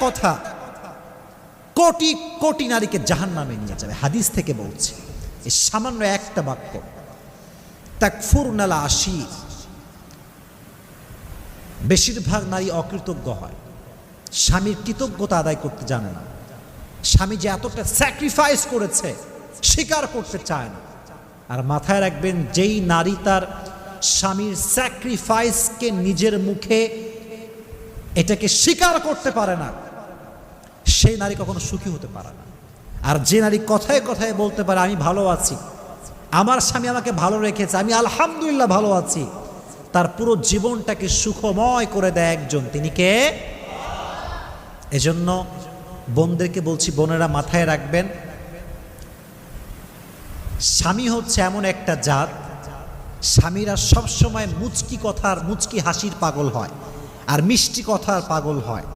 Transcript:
কথা কোটি কোটি নারীকে জাহান্নামে নিয়ে যাবে। হাদিস থেকে বলছে, এই সামান্য একটা বাক্য। তাকফুরনাল আশির, বেশিরভাগ নারী অকৃতজ্ঞ হয়, স্বামীর কৃতজ্ঞতা আদায় করতে জানে না। স্বামী যে এতটা স্যাক্রিফাইস করেছে স্বীকার করতে চায় না। আর মাথায় রাখবেন, যেই নারী তার স্বামীর স্যাক্রিফাইসকে নিজের মুখে এটাকে স্বীকার করতে পারে না, সেই নারী কখনো সুখী হতে পারে না। আর যে নারী কথায় কথায় বলতে পারে আমি ভালো আছি, আমার স্বামী আমাকে ভালো রেখেছে, আমি আলহামদুলিল্লাহ ভালো আছি, তার পুরো জীবনটাকে সুখময় করে দেয় একজন, তিনি কে? এজন্য বোনদেরকে বলছি, বোনেরা মাথায় রাখবেন, স্বামী হচ্ছে এমন একটা জাত, স্বামীরা সবসময় মুচকি কথার, মুচকি হাসির পাগল হয় আর মিষ্টি কথার পাগল হয়।